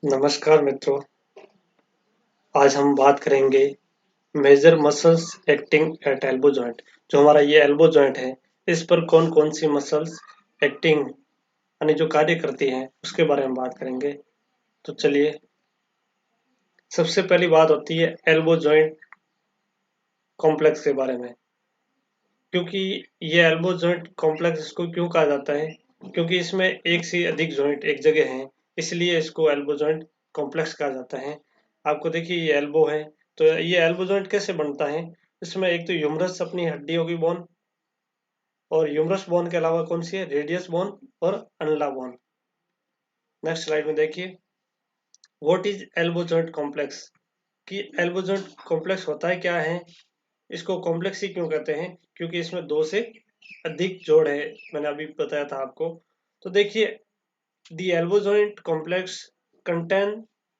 नमस्कार मित्रों, आज हम बात करेंगे major muscles acting at elbow joint. जो हमारा ये एल्बो जॉइंट है, इस पर कौन कौन सी मसल्स एक्टिंग यानी जो कार्य करती हैं उसके बारे में बात करेंगे। तो चलिए, सबसे पहली बात होती है एल्बो जॉइंट कॉम्प्लेक्स के बारे में। क्योंकि ये एल्बो जॉइंट कॉम्प्लेक्स इसको क्यों कहा जाता है, क्योंकि इसमें एक से अधिक जॉइंट एक जगह हैं, इसलिए इसको एल्बो जॉइंट कॉम्प्लेक्स कहा जाता है। आपको देखिए ये एल्बो है, तो ये एल्बो जॉइंट कैसे बनता है। इसमें एक तो ह्यूमरस अपनी हड्डी होगी बोन, और ह्यूमरस बोन के अलावा कौन सी है, रेडियस बोन और अनला बोन। नेक्स्ट स्लाइड में देखिए, what is elbow joint complex. कि एल्बो जॉइंट कॉम्प्लेक्स होता है क्या है, इसको कॉम्प्लेक्स ही क्यों कहते हैं, क्योंकि इसमें दो से अधिक जोड़ है। मैंने अभी बताया था आपको। तो देखिए, the elbow joint complex contain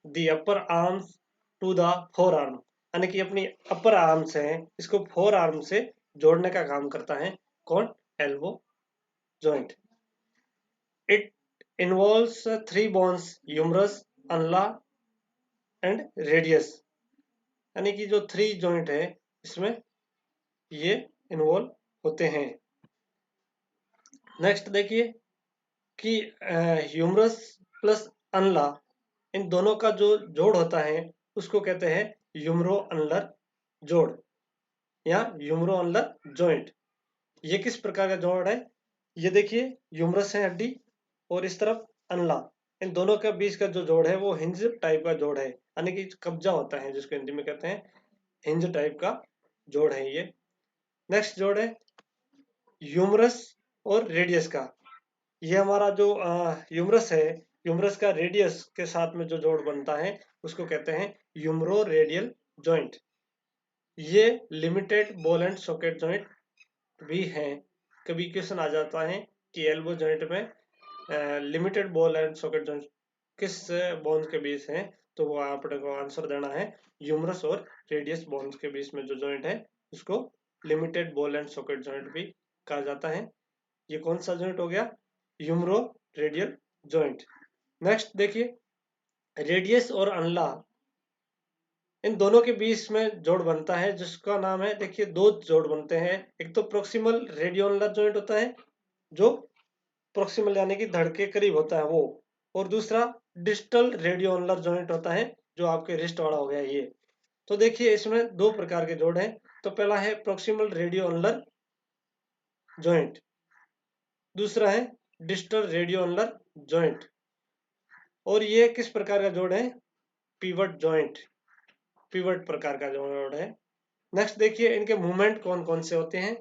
the upper arms to the forearm, यानी कि अपनी अपर आर्म्स है, इसको फोर आर्म से जोड़ने का काम करता है कौन, elbow joint. It involves three bones, humerus, अनला एंड रेडियस, यानी कि जो थ्री जॉइंट है इसमें ये इन्वॉल्व होते हैं। नेक्स्ट देखिए कि ह्यूमरस प्लस अनला, इन दोनों का जो जोड़ होता है उसको कहते हैं ह्यूमरो अनलर जोड़ या ह्यूमरो अनलर जॉइंट। ये किस प्रकार का जोड़ है, ये देखिए ह्यूमरस है हड्डी, और इस तरफ अनला, इन दोनों के बीच का जो जोड़ है वो हिंज टाइप का जोड़ है, यानी कि कब्जा होता है जिसको हिंदी में कहते हैं हिंज टाइप का जोड़ है ये। नेक्स्ट जोड़ है ह्यूमरस और रेडियस का। ये हमारा जो ह्यूमरस है, ह्यूमरस का रेडियस के साथ में जो जोड़ बनता है उसको कहते हैं ह्यूमरो रेडियल जॉइंट। ये limited ball and socket joint भी हैं। कभी क्वेश्चन आ जाता है कि एल्बो जॉइंट में limited ball and socket joint किस बोन्स के बीच हैं, तो वो आपने को आंसर देना है ह्यूमरस और रेडियस बोन्स के बीच में जो जॉइंट है उसको limited ball and socket joint भी कहा जाता है। ये कौन सा जॉइंट हो गया, ह्यूमरो रेडियल जॉइंट। नेक्स्ट देखिए, रेडियस और अनला, इन दोनों के बीच में जोड़ बनता है जिसका नाम है, देखिए दो जोड़ बनते हैं। एक तो प्रोक्सिमल रेडियोनलर जॉइंट होता है, जो प्रोक्सिमल यानी कि धड़ के करीब होता है वो, और दूसरा डिस्टल रेडियोनलर जॉइंट होता है जो आपके रिस्ट वाला हो गया ये। तो देखिए इसमें दो प्रकार के जोड़ हैं। तो पहला है प्रोक्सिमल रेडियोनलर जॉइंट, दूसरा है डिस्टल रेडियोनलर जॉइंट। और ये किस प्रकार का जोड़ है, पिवट जॉइंट, पिवट प्रकार का जोड़ है। नेक्स्ट देखिए इनके मूवमेंट कौन कौन से होते हैं।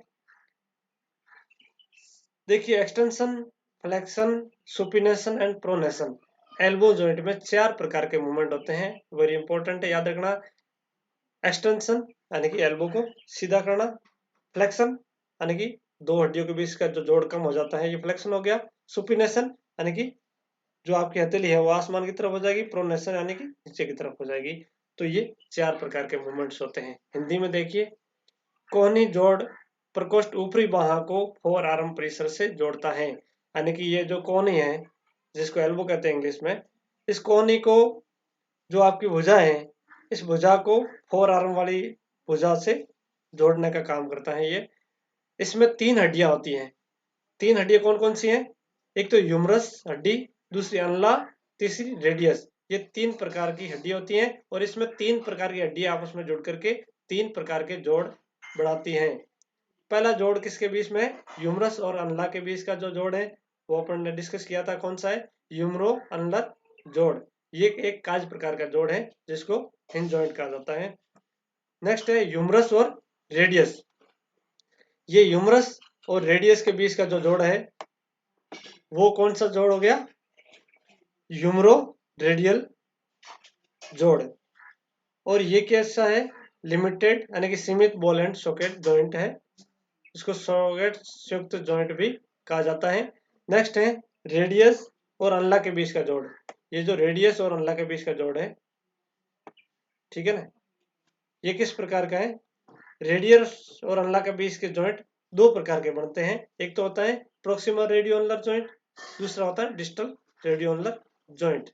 देखिए extension, flexion, supination and pronation. Elbow joint में चार प्रकार के मूवमेंट होते हैं, वेरी इंपॉर्टेंट है याद रखना। एक्सटेंशन यानी कि एल्बो को सीधा करना, फ्लेक्शन यानी कि दो हड्डियों के बीच का जो जोड़ कम हो जाता है ये फ्लेक्शन हो गया, सुपिनेशन यानी कि जो आपकी हथेली है वो आसमान की तरफ हो जाएगी, प्रोनेशन यानी कि नीचे की तरफ हो जाएगी। तो ये चार प्रकार के मूवमेंट्स होते हैं। हिंदी में देखिए, कोहनी जोड़ प्रकोष्ठ ऊपरी बाह को फोर आर्म परिसर से जोड़ता है, यानी कि ये जो कोहनी है जिसको एल्बो कहते हैं इंग्लिश में, इस कोहनी को, जो आपकी भुजा है, इस भुजा को फोर आर्म वाली भुजा से जोड़ने का काम करता है ये। इसमें तीन हड्डियां होती हैं। तीन हड्डियां कौन कौन सी हैं, एक तो ह्यूमरस हड्डी, दूसरी अनला, तीसरी रेडियस। ये तीन प्रकार की हड्डी होती हैं, और इसमें तीन प्रकार की हड्डियां आपस में जुड़ करके तीन प्रकार के जोड़ बढ़ाती हैं। पहला जोड़ किसके बीच में है, ह्यूमरस और अनला के बीच का जो जोड़ है वो अपन ने डिस्कस किया था, कौन सा है, ह्यूमरो अनलर जोड़। ये एक काज प्रकार का जोड़ है जिसको हिंज जॉइंट कहा जाता है। नेक्स्ट है ह्यूमरस और रेडियस। ये ह्यूमरस और रेडियस के बीच का जो जोड़ है वो कौन सा जोड़ हो गया, ह्यूमरो रेडियल जोड़। और ये कैसा है, लिमिटेड यानी कि सीमित बॉल एंड सॉकेट जॉइंट है, इसको सॉकेट संयुक्त जॉइंट भी कहा जाता है। नेक्स्ट है रेडियस और अनला के बीच का जोड़। ये जो रेडियस और अनला के बीच का जोड़ है, ठीक है ना, ये किस प्रकार का है, रेडियस और अनला के बीच के जॉइंट दो प्रकार के बनते हैं। एक तो होता है प्रोक्सिमल रेडियोनलर जॉइंट, दूसरा होता है डिस्टल रेडियोनलर जॉइंट।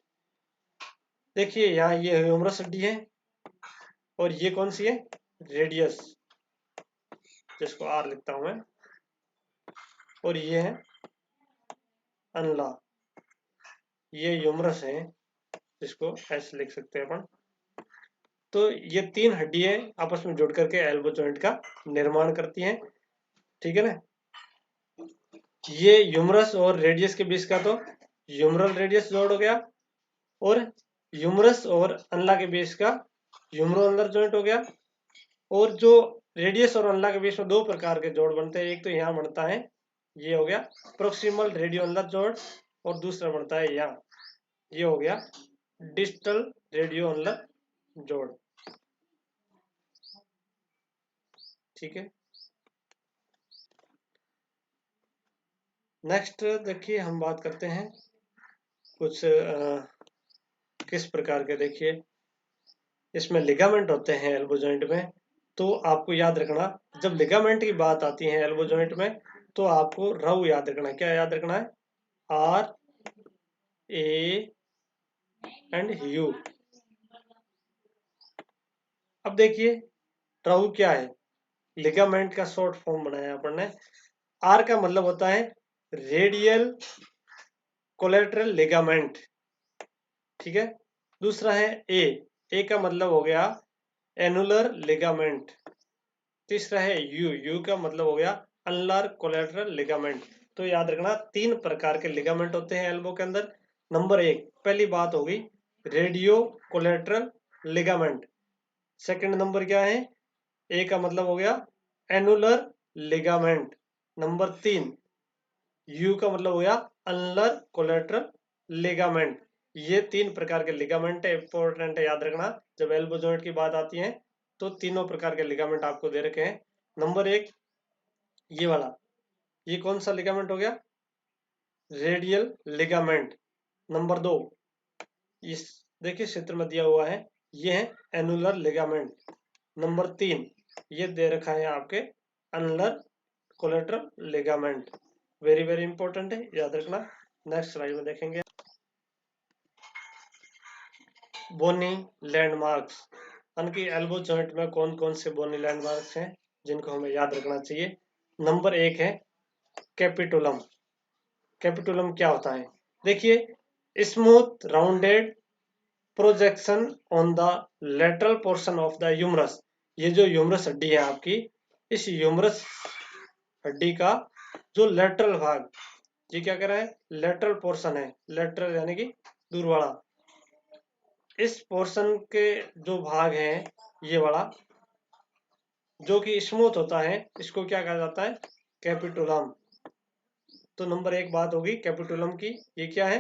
देखिए यहाँ ये ह्यूमरस हड्डी है और ये कौन सी है, रेडियस, जिसको आर लिखता हूं मैं, और ये है अनला, ये ह्यूमरस है जिसको एस लिख सकते हैं अपन। तो ये तीन हड्डियां आपस में जुड़ करके एल्बो जॉइंट का निर्माण करती हैं, ठीक है ना। ये ह्यूमरस और रेडियस के बीच का तो ह्यूमरल रेडियस जोड़ हो गया, और ह्यूमरस और अनला के बीच का ह्यूमरो अनलर जॉइंट हो गया। और जो रेडियस और अनला के बीच में दो प्रकार के जोड़ बनते हैं, एक तो यहाँ बनता है, ये हो गया प्रोक्सिमल रेडियो अनलर जोड़, और दूसरा बनता है यहाँ, ये हो गया डिस्टल रेडियो अनलर जोड़, ठीक है। नेक्स्ट देखिए हम बात करते हैं कुछ किस प्रकार के, देखिए इसमें लिगामेंट होते हैं एल्बो जॉइंट में। तो आपको याद रखना, जब लिगामेंट की बात आती है एल्बो जॉइंट में, तो आपको रव याद रखना है। क्या याद रखना है, आर ए एंड यू। अब देखिए रव क्या है, लिगामेंट का शॉर्ट फॉर्म बनाया अपन ने। आर का मतलब होता है रेडियल कोलेटरल लिगामेंट, ठीक है। दूसरा है ए का मतलब हो गया एनुलर लिगामेंट। तीसरा है यू का मतलब हो गया अनलर कोलेटरल लिगामेंट। तो याद रखना तीन प्रकार के लिगामेंट होते हैं एल्बो के अंदर। नंबर एक, पहली बात होगी radio collateral ligament. Second number क्या है, ए का मतलब हो गया एनुलर लिगामेंट। नंबर तीन, यू का मतलब हो गया अनलर कोलेटरल लिगामेंट। ये तीन प्रकार के लिगामेंट है, इंपॉर्टेंट है, याद रखना जब एल्बो जॉइंट की बात आती है। तो तीनों प्रकार के लिगामेंट आपको दे रखे हैं। नंबर एक ये वाला, ये कौन सा लिगामेंट हो गया, रेडियल लिगामेंट। नंबर दो, इस देखिए चित्र में दिया हुआ है, ये है एनुलर लिगामेंट। नंबर तीन, ये दे रखा है आपके ulnar collateral ligament. Very very important है, याद रखना। नेक्स्ट स्लाइड में देखेंगे बोनी लैंडमार्क्स, यानी कि एल्बो जॉइंट में कौन कौन से बोनी लैंडमार्क्स हैं जिनको हमें याद रखना चाहिए। नंबर एक है कैपिटुलम। कैपिटुलम क्या होता है, देखिए smooth rounded projection on the lateral portion of the humerus. ये जो ह्यूमरस हड्डी है आपकी, इस ह्यूमरस हड्डी का जो लेटरल भाग, ये क्या कह रहा है, लेटरल पोर्शन है, लेटरल यानी कि दूर वाला। इस पोर्शन के जो भाग है, ये वाला जो कि स्मूथ होता है, इसको क्या कहा जाता है, कैपिटुलम। तो नंबर एक बात होगी कैपिटुलम की, ये क्या है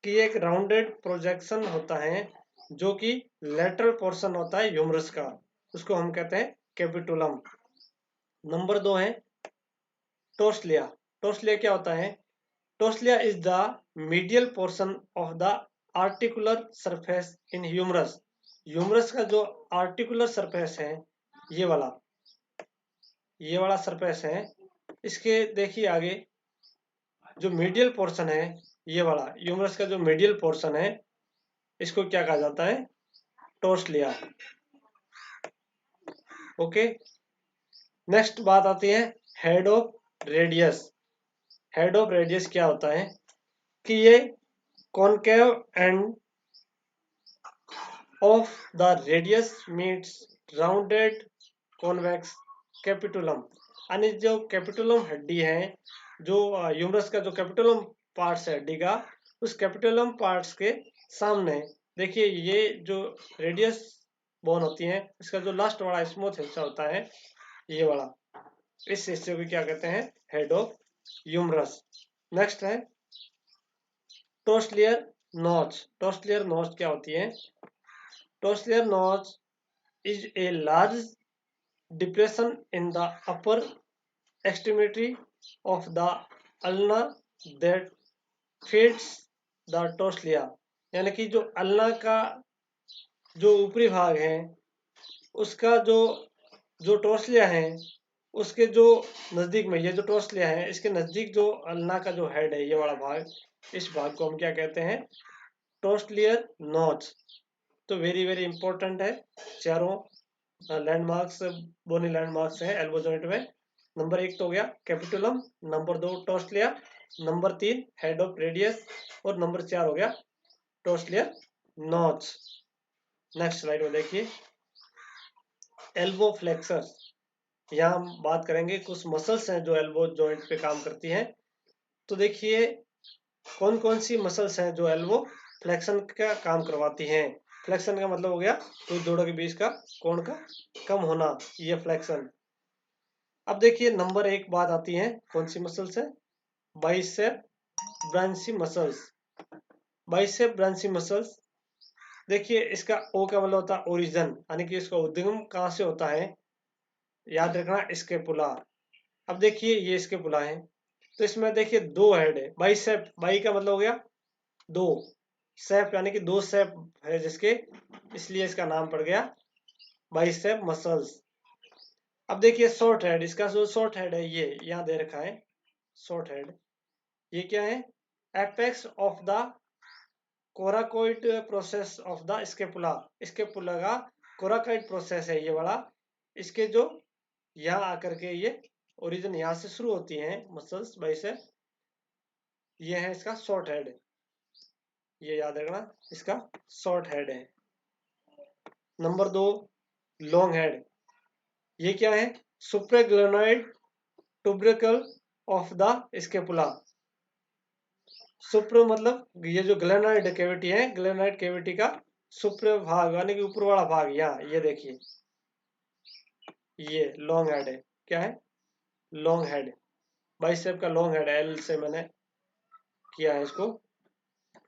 कि एक राउंडेड प्रोजेक्शन होता है जो कि लेटरल पोर्शन होता है ह्यूमरस का, उसको हम कहते हैं कैपिटुलम। नंबर दो है टोस्लिया। टोस्लिया क्या होता है, trochlea is the medial portion of the articular surface in humerus. Humerus का जो आर्टिकुलर सरफेस है, ये वाला सरफेस है, इसके देखिए आगे जो मीडियल पोर्शन है, ये वाला ह्यूमरस का जो मीडियल पोर्शन है, इसको क्या कहा जाता है, टोस्लिया। ओके, नेक्स्ट बात आती है head of radius. Head of radius क्या होता है कि ये concave end of the radius meets rounded convex capitulum. यानी जो कैपिटुलम हड्डी है, जो ह्यूमरस का जो कैपिटुलम पार्ट्स है हड्डी का, उस कैपिटुलम पार्ट्स के सामने देखिए ये जो रेडियस बोन होती है, इसका जो लास्ट वाला स्मूथ हिस्सा होता है, ये वाला, इस हिस्से को क्या कहते हैं, हेड ऑफ ह्यूमरस। नेक्स्ट है टोस्लियर नॉच। टोस्लियर नॉच क्या होती है, trochlear notch is a large depression in the upper extremity of the ulna that feeds the toslia। यानी कि जो अल्ना का जो ऊपरी भाग है, उसका जो जो टोस्लिया है, उसके जो नजदीक में, ये जो टोस्लिया है इसके नजदीक जो अल्ना का जो हेड है, ये वाला भाग, इस भाग को हम क्या कहते हैं, टोस्लियर नॉच। तो वेरी वेरी इंपॉर्टेंट है। चारों लैंडमार्क्स बोनी लैंडमार्क्स हैं एल्बो जॉइंट में। नंबर 1 तो हो गया capitulum, number 2 trochlea, number 3 head of radius, और नंबर 4 हो गया टोस्टलियर नॉच। नेक्स्ट स्लाइड में देखिए एल्बो फ्लेक्सर। यहाँ हम बात करेंगे कुछ मसल्स हैं जो एल्बो जॉइंट पे काम करती हैं। तो देखिए कौन कौन सी मसल्स हैं जो एल्बो फ्लेक्शन का काम करवाती हैं। फ्लेक्शन का मतलब हो गया तो जोड़ों के बीच का कोण का कम होना, ये फ्लेक्शन। अब देखिए नंबर 1 बात आती है कौन सी मसल्स है, बाइसेप ब्रांची मसल्स। बाइसेप ब्रांची मसल्स, देखिए इसका ओ का मतलब होता है ओरिजिन, यानी कि इसका उद्गम कहाँ से होता है, याद रखना स्केपुला। अब देखिए ये स्केपुला है, तो इसमें देखिए 2 हेड है, बाइसेप, बाई का मतलब हो गया 2, सेप यानी कि 2 सेप है जिसके, इसलिए इसका नाम पड़ गया बाइसेप मसल्स। अब देखिए शॉर्ट हेड, इसका जो शॉर्ट हेड है ये यहाँ दे रखा है शॉर्ट हेड, ये क्या है, apex of the coracoid process of the scapula. Scapula का कोराकोइड प्रोसेस है ये वाला, इसके जो यहाँ आकर के ये ओरिजिन यहाँ से शुरू होती हैं मसल्स बाइसेप, ये है इसका शॉर्ट हेड, ये याद रखना इसका शॉर्ट हेड है। नंबर 2 लॉन्ग हेड, ये क्या है, सुप्राग्लेनोइड ट्यूबरकल ऑफ द स्केपुला। सुप्र मतलब ये जो ग्लेनोइड कैविटी है, ग्लेनोइड कैविटी का सुप्र भाग यानी कि ऊपर वाला भाग, यहाँ ये देखिए ये लॉन्ग हेड है, क्या है लॉन्ग हेड, बाइसेप का लॉन्ग हेड, एल से मैंने किया है इसको।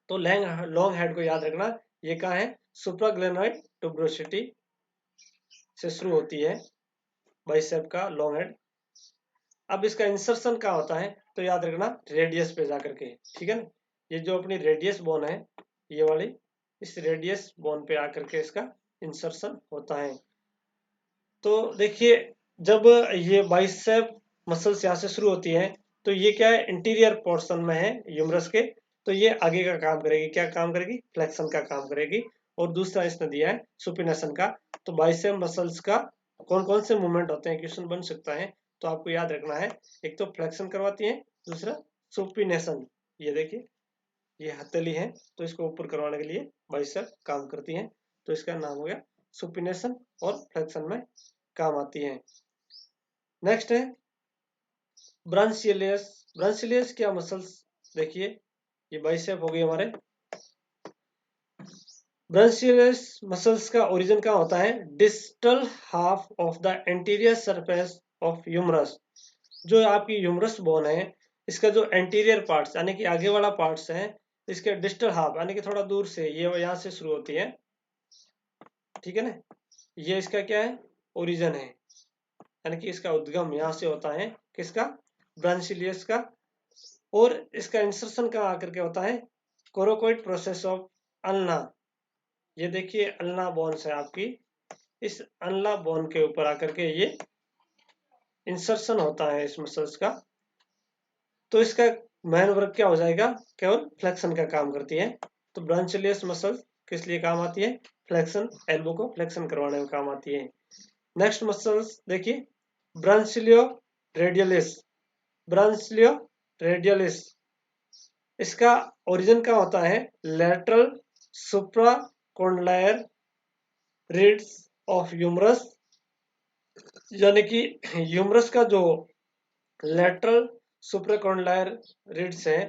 तो लॉन्ग हेड को याद रखना, ये कहाँ है, सुप्राग्लेनोइड ट्यूबरोसिटी से शुरू होती है बाइसेप का लॉन्ग हेड। अब इसका इंसर्शन कहाँ होता है, तो याद रखना रेडियस पे जाकर के, ठीक है ना, ये जो अपनी रेडियस बोन है ये वाली, इस रेडियस बोन पे आकर के इसका इंसर्शन होता है। तो देखिए जब ये बाइसेप मसल्स यहाँ से शुरू होती हैं, तो ये क्या है इंटीरियर पोर्शन में है ह्यूमरस के, तो ये आगे का काम करेगी, क्या काम करेगी, फ्लेक्शन का काम करेगी। और दूसरा इसने दिया है सुपिनेशन का। तो बाइसेप मसल्स का कौन कौन से मूवमेंट होते हैं, क्वेश्चन बन सकता है, तो आपको याद रखना है, एक तो फ्लेक्शन करवाती है, दूसरा सुपिनेशन। ये देखिए ये हथेली है, तो इसको ऊपर करवाने के लिए बाइसेप काम करती है, तो इसका नाम हो गया सुपिनेशन, और फ्लेक्शन में काम आती है। नेक्स्ट है ब्रांचियलियस। ब्रांचियलियस क्या मसल्स, देखिए ये बाइसेप हो गई हमारे। ब्रांचियलियस मसल्स का ओरिजिन कहाँ होता है, distal half of the anterior surface of humerus. जो आपकी ह्यूमरस बोन है, इसका जो एंटीरियर पार्ट्स यानी कि आगे वाला पार्ट्स है, इसके डिस्टल हाफ यानी कि थोड़ा दूर से, ये यहाँ से शुरू होती है, ठीक है ना, ये इसका क्या है ओरिजिन है, यानी कि इसका उद्गम यहाँ से होता है, किसका, ब्रांचियलियस का। और इसका इंसर्शन कहाँ आकर के होता है, कोरोकोइड प्रोसेस ऑफ अल्ना। ये देखिए अल्ना बोन्स है आपकी, इस अल्ना बोन के ऊपर आकर के ये इंसर्शन होता है इस मसल्स का। तो इसका मेन वर्क क्या हो जाएगा, केवल फ्लेक्शन का काम करती है। तो ब्रांचियलियस मसल किस लिए काम आती है, फ्लेक्शन, एल्बो को फ्लेक्शन करवाने में काम आती है। नेक्स्ट मसल्स देखिए ब्रांचिलियो रेडियलिस। ब्रांचिलियो रेडियलिस, इसका ओरिजिन क्या होता है, lateral supracondylar ridges of humerus, यानी कि ह्यूमरस का जो लेटरल सुप्राकोंडाइलर रिड्स है,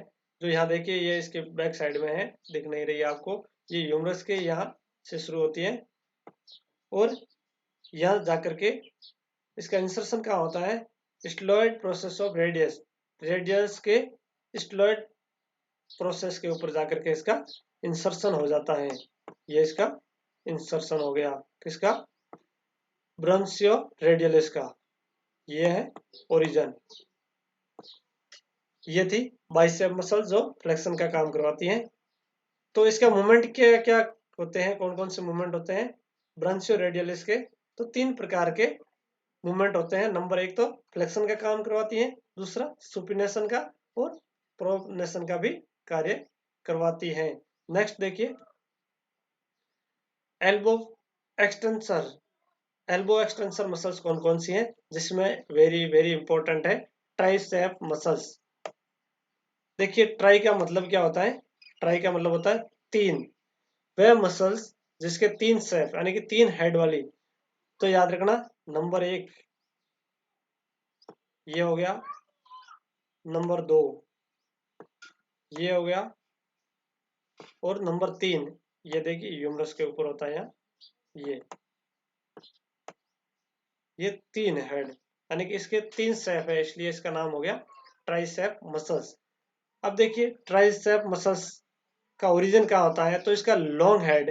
जो यहाँ देखिए ये इसके बैक साइड में है, दिख नहीं रही है आपको, ये ह्यूमरस के यहाँ से शुरू होती है, और यहाँ जाकर के इसका इंसर्शन कहाँ होता है, स्टेलॉयड प्रोसेस ऑफ रेडियस, रेडियस के स्टेलॉयड प्रोसेस के ऊपर जाकर के इसका इंसर्शन हो जाता है। ये इसका इंसर्शन हो गया किसका, ब्रांचियो रेडियलिस का, ये है ओरिजिन। ये थी बाइसेप मसल जो फ्लेक्शन का काम करवाती हैं। तो इसका मूवमेंट क्या क्या होते हैं, कौन कौन से मूवमेंट होते हैं ब्रांचियो रेडियलिस के, तो 3 प्रकार के मूवमेंट होते हैं। नंबर 1 तो फ्लेक्शन का काम करवाती है, दूसरा सुपिनेशन का, और प्रोनेशन का भी कार्य करवाती है। नेक्स्ट देखिए elbow extensor, elbow extensor muscles कौन कौन सी हैं, जिसमें वेरी वेरी इंपॉर्टेंट है ट्राइसेप मसल्स। देखिए ट्राई का मतलब क्या होता है, ट्राई का मतलब होता है तीन, वह मसल्स जिसके तीन सेप यानी कि तीन हेड वाली। तो याद रखना, नंबर एक ये हो गया, नंबर दो ये हो गया, और नंबर तीन ये देखिए ह्यूमरस के ऊपर होता है यहाँ, ये तीन हेड यानी कि इसके तीन सेप है, इसलिए इसका नाम हो गया ट्राइसेप मसल्स। अब देखिए ट्राइसेप मसल्स का ओरिजिन क्या होता है, तो इसका long head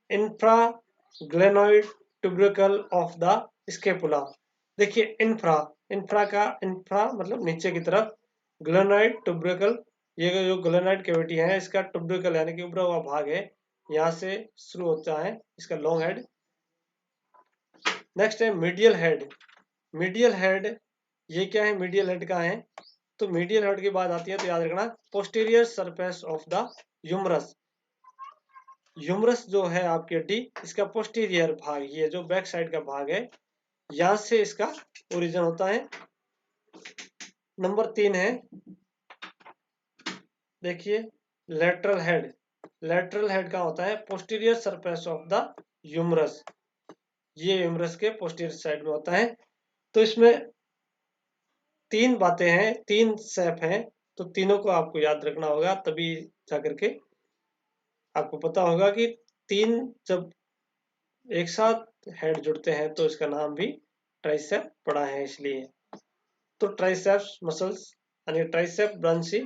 infra glenoid tubercle of the scapula. देखिए इंफ्रा, इंफ्रा मतलब नीचे की तरफ, ग्लेनोइड ट्यूबरकल, ये जो ग्लेनोइड कैविटी है इसका ट्यूबरकल यानी कि उभरा हुआ भाग है, यहाँ से शुरू होता है इसका लॉन्ग हेड। नेक्स्ट है मीडियल हेड, मीडियल हेड ये क्या है, मीडियल हेड का है, तो मीडियल हेड की बात आती है तो याद रखना posterior surface of the humerus. Humerus जो है आपकी हड्डी, इसका पोस्टीरियर भाग, ये जो बैक साइड का भाग है, यहां से इसका ओरिजिन होता है। नंबर तीन है, देखिए लेटरल हेड, लेटरल हेड का होता है posterior surface of the humerus, ये ह्यूमरस के पोस्टीरियर साइड में होता है। तो इसमें तीन बातें हैं, तीन सेप हैं, तो तीनों को आपको याद रखना होगा, तभी जाकर के आपको पता होगा कि तीन जब एक साथ हेड जुड़ते हैं तो इसका नाम भी ट्राइसेप पड़ा है इसलिए। तो ट्राइसेप्स मसल्स यानी ट्राइसेप ब्रांची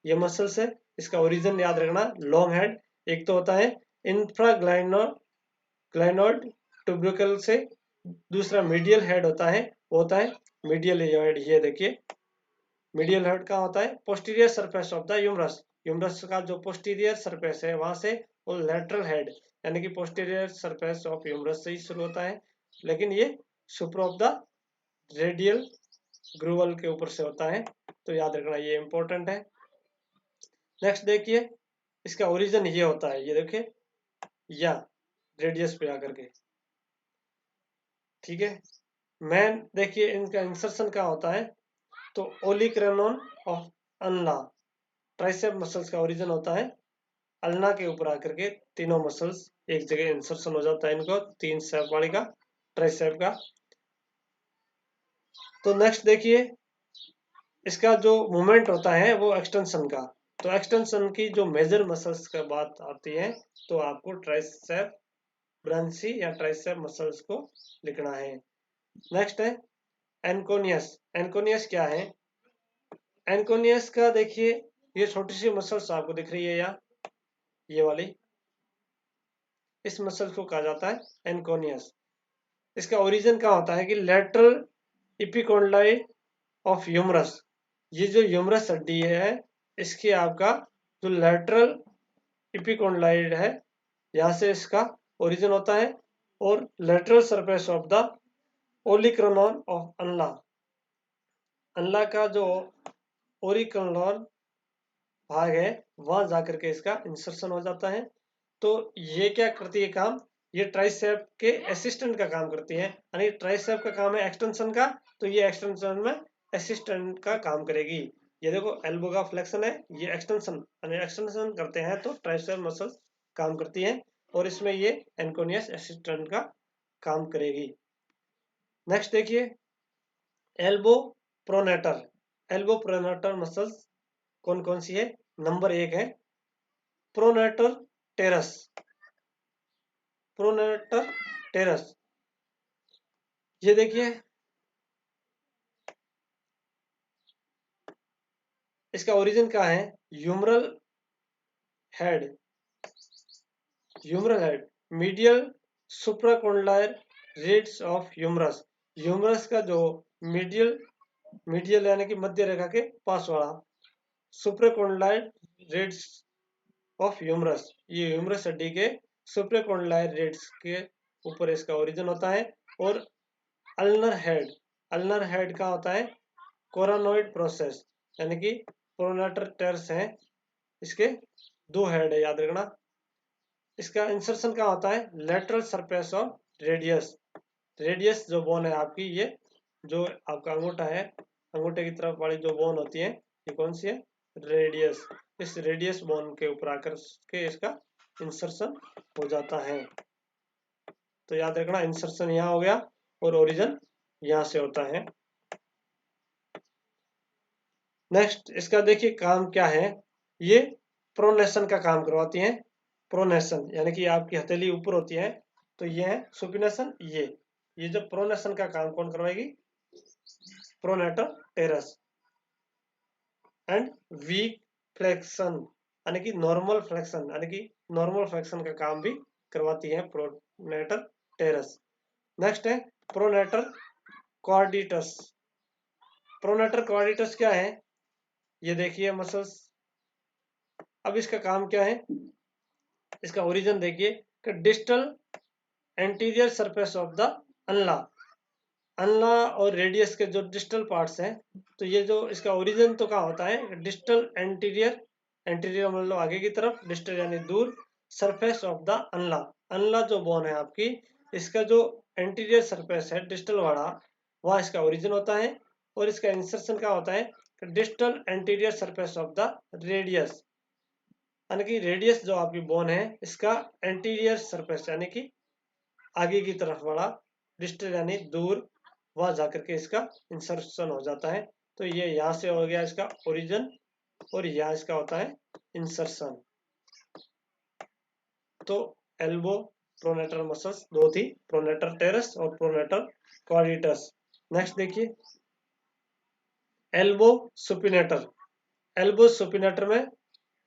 ये मसल्स है, इसका ओरिजिन याद रखना लॉन्ग हेड, एक तो होता है इंफ्राग्लाइनोड ग्लाइनोड ट्यूबरकल से, दूसरा मीडियल हेड होता है, वो होता है मीडियल हेड, ये देखिए मीडियल हेड का होता है posterior surface of the humerus, humerus का जो पोस्टीरियर सरफेस है वहां से, और लेटरल हेड यानी कि पोस्टीरियर सरफेस ऑफ ह्यूमरस से ही शुरू होता है, लेकिन ये सुपर ऑफ द रेडियल ग्रूवल के ऊपर से होता है, तो याद रखना ये इंपॉर्टेंट है। नेक्स्ट देखिए इसका ओरिजिन ये होता है, ये देखिए या रेडियस पे आकर के, ठीक है। मैन देखिए इनका इंसर्शन क्या होता है, तो ओलिक्रनोन ऑफ अल्ना, ट्राइसेप मसल्स का ओरिजिन होता है अल्ना के ऊपर आकर के, तीनों मसल्स एक जगह इंसर्शन हो जाता है इनको, तीन सेप वाली का, ट्राइसेप का। तो नेक्स्ट देखिए इसका जो मूवमेंट होता है वो एक्सटेंशन का, तो एक्सटेंशन की जो मेजर मसल्स का बात आती है, तो आपको ट्राइसेप ब्रांची या ट्राइसेप मसल्स को लिखना है। नेक्स्ट है एनकोनियस, एनकोनियस क्या है, एनकोनियस का देखिए ये छोटी सी मसल्स आपको दिख रही है यहाँ, ये वाली, इस मसल को कहा जाता है एनकोनियस। इसका ओरिजिन क्या होता है कि लेटरल इपिकोंडाई ऑफ ह्यूमरस, ये जो ह्यूमरस हड्डी है इसकी आपका जो लेटरल इपिकोंडाइड है, यहाँ से इसका ओरिजिन होता है, और lateral surface of the ओलिक्रनोन of अनला, अनला का जो ओरिक्रनोन भाग है वहां जाकर के इसका इंसर्शन हो जाता है। तो ये क्या करती है काम, ये ट्राइसेप के असिस्टेंट का काम करती है, यानी ट्राइसेप का काम है एक्सटेंशन का, तो ये एक्सटेंशन में असिस्टेंट का काम करेगी। ये देखो एल्बो का फ्लेक्शन है, ये एक्सटेंशन यानी एक्सटेंशन करते हैं तो ट्राइसेप मसल काम करती है, और इसमें ये एनकोनियस असिस्टेंट का काम करेगी। नेक्स्ट देखिए elbow pronator, elbow pronator muscles कौन कौन सी है, नंबर एक है प्रोनेटर टेरस, प्रोनेटर टेरस, ये देखिए इसका ओरिजिन क्या है, humeral head, humeral head medial supracondylar ridge of humerus, humerus का जो मीडियल, मीडियल यानी कि मध्य रेखा के पास वाला सुप्राकोंडाइल रिड्स ऑफ ह्यूमरस, ये ह्यूमरस हड्डी के सुप्राकोंडाइल रिड्स के ऊपर इसका ओरिजिन होता है। और अल्नर हेड का होता है कोरानोइड प्रोसेस, यानी कि प्रोनेटर टेरस है, इसके दो हेड है याद रखना, इसका इंसर्शन क्या होता है, lateral surface of radius. Radius जो बोन है आपकी, ये जो आपका अंगूठा है, अंगूठे की तरफ वाली जो बोन होती है, ये कौन सी है, रेडियस। इस रेडियस बोन के ऊपर आकर के इसका इंसर्शन हो जाता है। तो याद रखना, इंसर्शन यहाँ हो गया और ओरिजिन यहाँ से होता है। नेक्स्ट इसका देखिए काम क्या है, ये प्रोनेशन का काम करवाती है। प्रोनेशन यानी कि आपकी हथेली ऊपर होती है, तो ये है सुपिनेशन। ये जो प्रोनेशन का काम कौन करवाएगी, pronator teres. And weak flexion यानी कि नॉर्मल फ्लेक्शन, यानी कि नॉर्मल फ्लेक्शन का काम भी करवाती है प्रोनेटर टेरस। नेक्स्ट है प्रोनेटर क्वाड्रिटस। प्रोनेटर क्वाड्रिटस क्या है, ये देखिए मसल्स। अब इसका काम क्या है, इसका ओरिजिन देखिए कि distal anterior surface of the अनला। अनला और रेडियस के जो डिस्टल पार्ट्स हैं, तो ये जो इसका ओरिजिन तो कहाँ होता है, डिस्टल एंटीरियर। एंटीरियर मतलब आगे की तरफ, डिस्टल यानी दूर, सरफेस ऑफ द अनला। अनला जो बोन है आपकी, इसका जो एंटीरियर सरफेस है डिस्टल वाला, वह इसका ओरिजिन होता है। और इसका इंसर्शन क्या होता है, distal anterior surface of the radius. यानी कि रेडियस जो आपकी बोन है, इसका एंटीरियर सरफेस यानी कि आगे की तरफ वाला, डिस्टल यानी दूर, वहां जाकर के इसका इंसर्शन हो जाता है। तो ये यहाँ से हो गया इसका ओरिजिन, और यहाँ इसका होता है इंसर्शन। तो एल्बो प्रोनेटर मसल्स दो थी, प्रोनेटर टेरस और प्रोनेटर क्वाड्रिटस। नेक्स्ट देखिए एल्बो सुपिनेटर। एल्बो सुपिनेटर में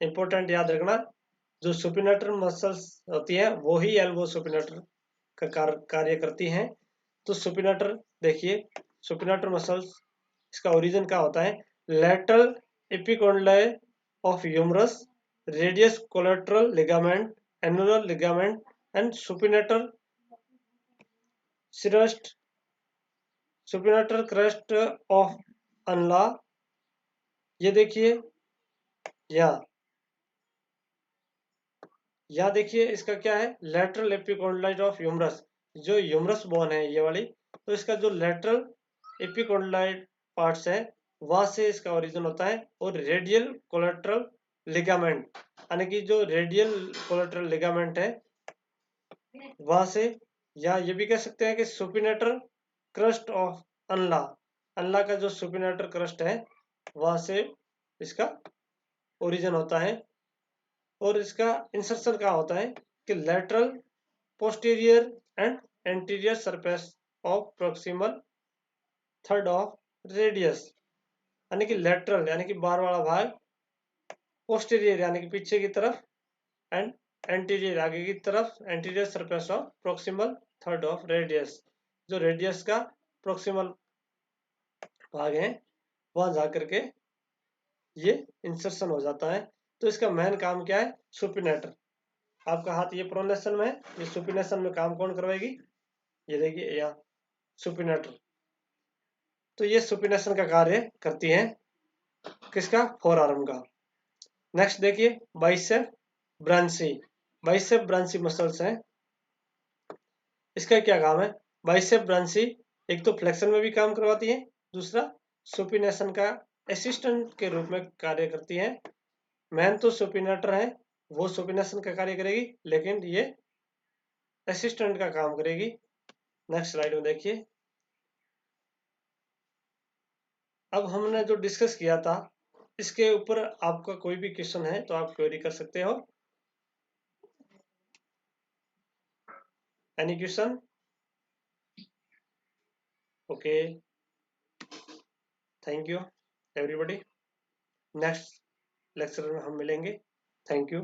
इंपॉर्टेंट याद रखना, जो सुपिनेटर मसल्स होती है वो ही एल्बो सुपिनेटर का कार्य करती हैं। तो सुपिनेटर देखिए, सुपिनेटर मसल्स, इसका ओरिजिन क्या होता है, lateral epicondyle of humerus, radius collateral ligament, annular ligament and supinator crest, supinator crest of अनला। ये देखिए यहाँ, यहाँ देखिए इसका क्या है, लेटरल एपिकोंडलाइट ऑफ ह्यूमरस। जो ह्यूमरस बोन है ये वाली, तो इसका जो लेटरल एपिकोंडलाइट पार्ट्स है, वहां से इसका ओरिजिन होता है। और रेडियल कोलेटरल लिगामेंट, यानी कि जो रेडियल कोलेटरल लिगामेंट है वहां से, या ये भी कह सकते हैं कि सुपिनेटर क्रस्ट ऑफ अनला, अनला का जो सुपिनेटर क्रस्ट है वहां से इसका ओरिजिन होता है। और इसका इंसर्शन क्या होता है कि lateral posterior and anterior surface of proximal third of radius. यानी कि लेटरल यानी कि बाहर वाला भाग, पोस्टीरियर यानी कि पीछे की तरफ, एंड एंटीरियर आगे की तरफ, anterior surface of proximal third of radius. जो रेडियस का प्रोक्सिमल भाग है वहां जाकर के ये इंसर्शन हो जाता है। तो इसका मेन काम क्या है, सुपिनेटर। आपका हाथ ये प्रोनेशन में है, ये सुपिनेशन में काम कौन करवाएगी, ये देखिए यहाँ सुपिनेटर। तो ये सुपिनेशन का कार्य करती है, किसका, फोर आर्म का। नेक्स्ट देखिए बाइसेप ब्रांची। बाइसेप ब्रांची मसल्स है, इसका क्या काम है, बाइसेप ब्रांची एक तो फ्लेक्शन में भी काम करवाती है, दूसरा सुपिनेशन का असिस्टेंट के रूप में कार्य करती है। मेन तो सुपिनेटर है, वो सुपिनेशन का कार्य करेगी, लेकिन ये असिस्टेंट का काम करेगी। नेक्स्ट स्लाइड में देखिए, अब हमने जो डिस्कस किया था, इसके ऊपर आपका कोई भी क्वेश्चन है तो आप क्वेरी कर सकते हो। Any question? Okay, thank you everybody. Next lecture में हम मिलेंगे। Thank you.